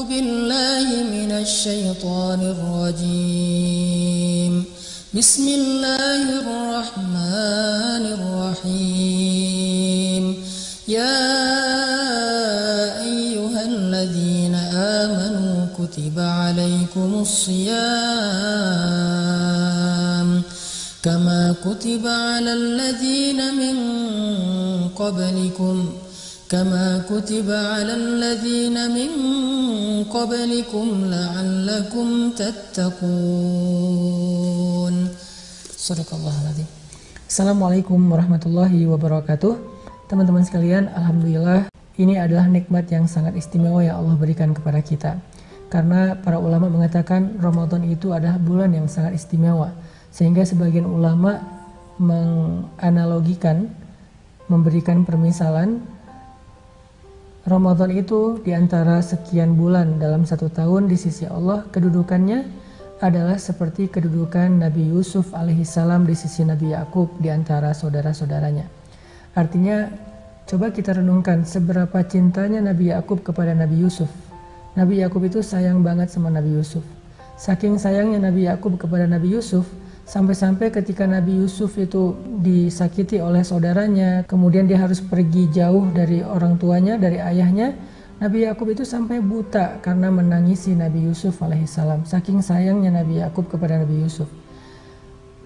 بالله من الشيطان الرجيم بسم الله الرحمن الرحيم يا أيها الذين آمنوا كتب عليكم الصيام كما كتب على الذين من قبلكم لعلكم تتقون. Sadaqallahul-Adzim. Assalamualaikum warahmatullahi wabarakatuh. Teman-teman sekalian, alhamdulillah ini adalah nikmat yang sangat istimewa yang Allah berikan kepada kita. Karena para ulama mengatakan Ramadan itu adalah bulan yang sangat istimewa, sehingga sebagian ulama menganalogikan, memberikan permisalan Ramadan itu di antara sekian bulan dalam satu tahun di sisi Allah, kedudukannya adalah seperti kedudukan Nabi Yusuf alaihissalam di sisi Nabi Yakub di antara saudara-saudaranya. Artinya, coba kita renungkan seberapa cintanya Nabi Yakub kepada Nabi Yusuf. Nabi Yakub itu sayang banget sama Nabi Yusuf. Saking sayangnya Nabi Yakub kepada Nabi Yusuf, sampai-sampai ketika Nabi Yusuf itu disakiti oleh saudaranya, kemudian dia harus pergi jauh dari orang tuanya, dari ayahnya, Nabi Yakub itu sampai buta karena menangisi Nabi Yusuf alaihissalam. Saking sayangnya Nabi Yakub kepada Nabi Yusuf.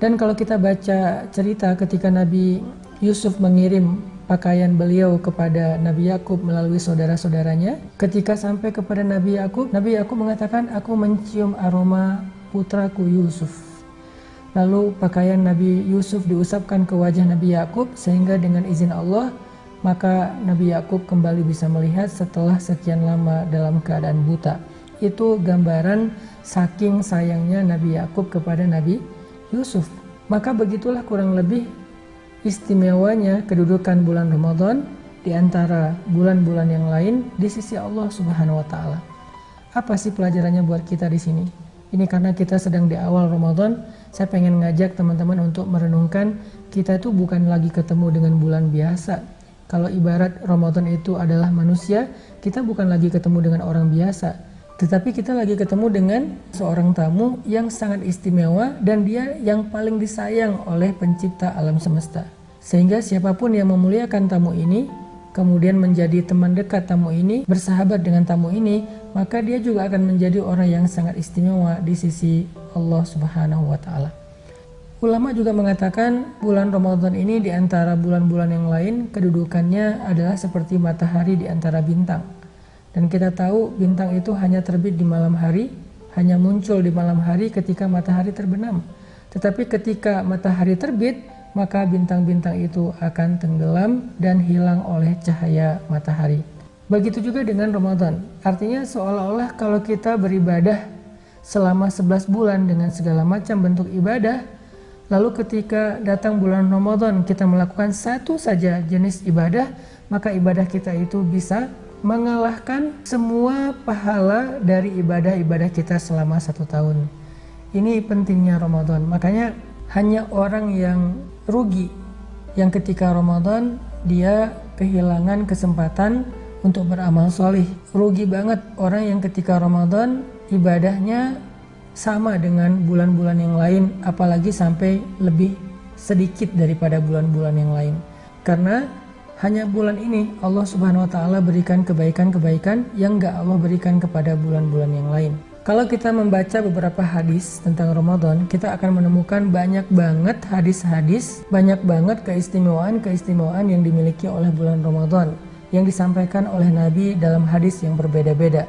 Dan kalau kita baca cerita ketika Nabi Yusuf mengirim pakaian beliau kepada Nabi Yakub melalui saudara-saudaranya, ketika sampai kepada Nabi Yakub mengatakan, "Aku mencium aroma putraku Yusuf." Lalu pakaian Nabi Yusuf diusapkan ke wajah Nabi Yakub, sehingga dengan izin Allah maka Nabi Yakub kembali bisa melihat setelah sekian lama dalam keadaan buta. Itu gambaran saking sayangnya Nabi Yakub kepada Nabi Yusuf. Maka begitulah kurang lebih istimewanya kedudukan bulan Ramadan di antara bulan-bulan yang lain di sisi Allah Subhanahu wa taala. Apa sih pelajarannya buat kita di sini? Ini karena kita sedang di awal Ramadan, saya pengen ngajak teman-teman untuk merenungkan kita itu bukan lagi ketemu dengan bulan biasa. Kalau ibarat Ramadan itu adalah manusia, kita bukan lagi ketemu dengan orang biasa. Tetapi kita lagi ketemu dengan seorang tamu yang sangat istimewa dan dia yang paling disayang oleh pencipta alam semesta. Sehingga siapapun yang memuliakan tamu ini, kemudian menjadi teman dekat tamu ini, bersahabat dengan tamu ini, maka dia juga akan menjadi orang yang sangat istimewa di sisi Allah Subhanahu wa taala. Ulama juga mengatakan bulan Ramadan ini di antara bulan-bulan yang lain kedudukannya adalah seperti matahari di antara bintang. Dan kita tahu bintang itu hanya terbit di malam hari, hanya muncul di malam hari ketika matahari terbenam. Tetapi ketika matahari terbit, maka bintang-bintang itu akan tenggelam dan hilang oleh cahaya matahari. Begitu juga dengan Ramadan. Artinya seolah-olah kalau kita beribadah selama 11 bulan dengan segala macam bentuk ibadah, lalu ketika datang bulan Ramadan kita melakukan satu saja jenis ibadah, maka ibadah kita itu bisa mengalahkan semua pahala dari ibadah-ibadah kita selama satu tahun. Ini pentingnya Ramadan. Makanya hanya orang yang rugi yang ketika Ramadan dia kehilangan kesempatan untuk beramal solih. Rugi banget orang yang ketika Ramadan ibadahnya sama dengan bulan-bulan yang lain, apalagi sampai lebih sedikit daripada bulan-bulan yang lain. Karena hanya bulan ini Allah Subhanahu wa taala berikan kebaikan-kebaikan yang gak Allah berikan kepada bulan-bulan yang lain. Kalau kita membaca beberapa hadis tentang Ramadan, kita akan menemukan banyak banget hadis-hadis, banyak banget keistimewaan-keistimewaan yang dimiliki oleh bulan Ramadan yang disampaikan oleh Nabi dalam hadis yang berbeda-beda.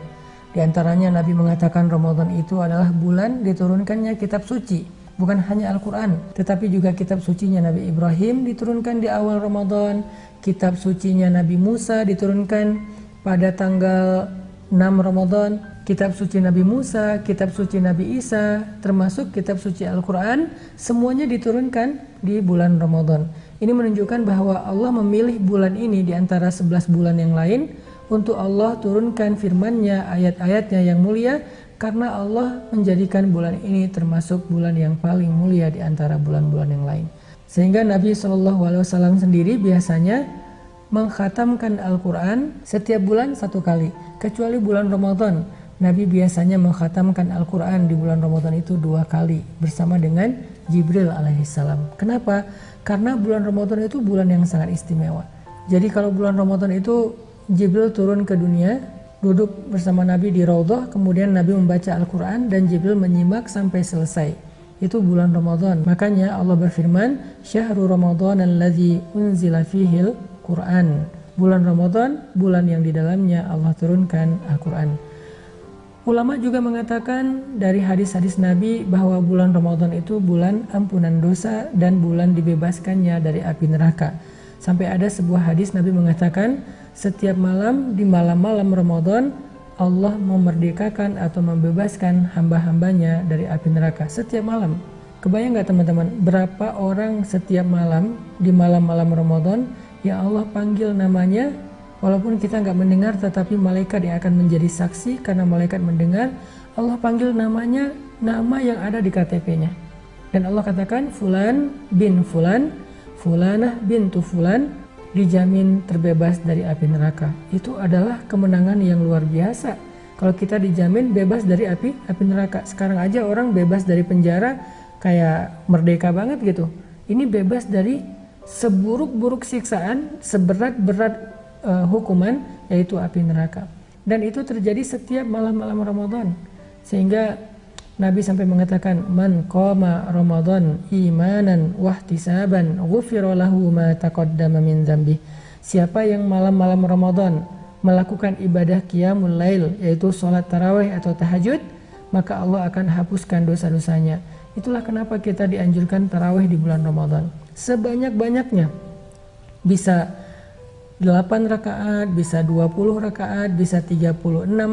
Di antaranya Nabi mengatakan Ramadan itu adalah bulan diturunkannya kitab suci. Bukan hanya Al-Quran, tetapi juga kitab sucinya Nabi Ibrahim diturunkan di awal Ramadan. Kitab sucinya Nabi Musa diturunkan pada tanggal 6 Ramadan. Kitab suci Nabi Musa, kitab suci Nabi Isa, termasuk kitab suci Al-Quran, semuanya diturunkan di bulan Ramadan. Ini menunjukkan bahwa Allah memilih bulan ini di antara 11 bulan yang lain untuk Allah turunkan firman-Nya, ayat-ayatnya yang mulia, karena Allah menjadikan bulan ini termasuk bulan yang paling mulia di antara bulan-bulan yang lain. Sehingga Nabi SAW sendiri biasanya mengkhatamkan Al-Quran setiap bulan satu kali, kecuali bulan Ramadan. Nabi biasanya mengkhatamkan Al-Quran di bulan Ramadan itu 2 kali bersama dengan Jibril alaihissalam. Kenapa? Karena bulan Ramadan itu bulan yang sangat istimewa. Jadi kalau bulan Ramadan itu Jibril turun ke dunia, duduk bersama Nabi di Raudhah, kemudian Nabi membaca Al-Quran dan Jibril menyimak sampai selesai. Itu bulan Ramadan. Makanya Allah berfirman, Syahrul Ramadan alladzi unzila fihil Quran. Bulan Ramadan, bulan yang di dalamnya Allah turunkan Al-Quran. Ulama juga mengatakan dari hadis-hadis Nabi bahwa bulan Ramadan itu bulan ampunan dosa dan bulan dibebaskannya dari api neraka. Sampai ada sebuah hadis Nabi mengatakan, setiap malam di malam-malam Ramadan Allah memerdekakan atau membebaskan hamba-hambanya dari api neraka. Setiap malam. Kebayang gak teman-teman, berapa orang setiap malam di malam-malam Ramadan yang Allah panggil namanya, walaupun kita gak mendengar, tetapi malaikat yang akan menjadi saksi karena malaikat mendengar. Allah panggil namanya, nama yang ada di KTP-nya. Dan Allah katakan, Fulan bin Fulan, Fulanah bintu Fulan, dijamin terbebas dari api neraka. Itu adalah kemenangan yang luar biasa. Kalau kita dijamin bebas dari api neraka. Sekarang aja orang bebas dari penjara kayak merdeka banget gitu. Ini bebas dari seburuk-buruk siksaan, seberat-berat hukuman, yaitu api neraka. Dan itu terjadi setiap malam-malam Ramadan. Sehingga Nabi sampai mengatakan, man qama Ramadan imanan wahtisaban ghufira lahu ma taqaddama min dzambi. Siapa yang malam-malam Ramadan melakukan ibadah qiyamul lail, yaitu salat tarawih atau tahajud, maka Allah akan hapuskan dosa-dosanya. Itulah kenapa kita dianjurkan tarawih di bulan Ramadan. Sebanyak-banyaknya. Bisa 8 rakaat, bisa 20 rakaat, bisa 36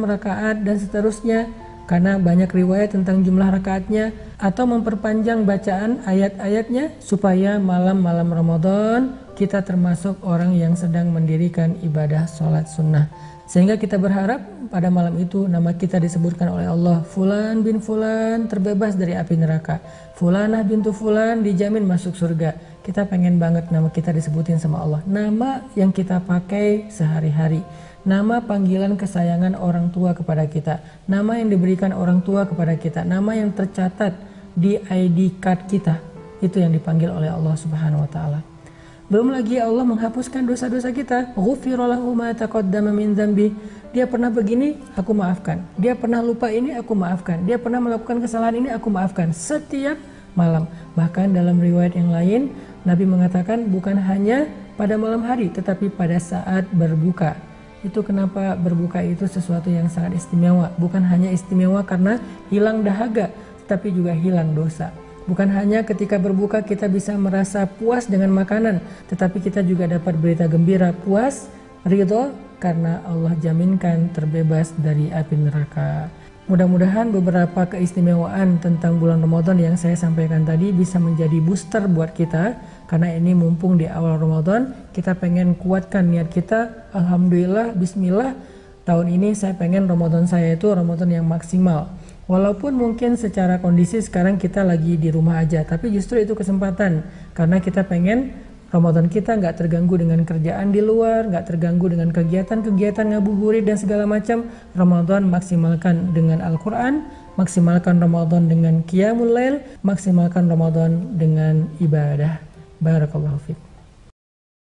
rakaat dan seterusnya. Karena banyak riwayat tentang jumlah rakaatnya, atau memperpanjang bacaan ayat-ayatnya supaya malam-malam Ramadan kita termasuk orang yang sedang mendirikan ibadah sholat sunnah. Sehingga kita berharap pada malam itu nama kita disebutkan oleh Allah, Fulan bin Fulan terbebas dari api neraka, Fulanah bintu Fulan dijamin masuk surga. Kita pengen banget nama kita disebutin sama Allah, nama yang kita pakai sehari-hari, nama panggilan kesayangan orang tua kepada kita, nama yang diberikan orang tua kepada kita, nama yang tercatat di ID card kita, itu yang dipanggil oleh Allah Subhanahu wa taala. Belum lagi Allah menghapuskan dosa-dosa kita. Ghufira lahu ma taqaddama min dzambi. Dia pernah begini, aku maafkan. Dia pernah lupa ini, aku maafkan. Dia pernah melakukan kesalahan ini, aku maafkan. Setiap malam. Bahkan dalam riwayat yang lain, Nabi mengatakan bukan hanya pada malam hari, tetapi pada saat berbuka. Itu kenapa berbuka itu sesuatu yang sangat istimewa. Bukan hanya istimewa karena hilang dahaga, tetapi juga hilang dosa. Bukan hanya ketika berbuka kita bisa merasa puas dengan makanan, tetapi kita juga dapat berita gembira, puas, ridho, karena Allah jaminkan terbebas dari api neraka. Mudah-mudahan beberapa keistimewaan tentang bulan Ramadan yang saya sampaikan tadi bisa menjadi booster buat kita, karena ini mumpung di awal Ramadan, kita pengen kuatkan niat kita. Alhamdulillah, bismillah, tahun ini saya pengen Ramadan saya itu Ramadan yang maksimal. Walaupun mungkin secara kondisi sekarang kita lagi di rumah aja, tapi justru itu kesempatan, karena kita pengen Ramadan kita nggak terganggu dengan kerjaan di luar, nggak terganggu dengan kegiatan-kegiatan ngabuburit dan segala macam. Ramadan maksimalkan dengan Al-Quran, maksimalkan Ramadan dengan Qiyamul Lail, maksimalkan Ramadan dengan ibadah. Barakallahu fiik.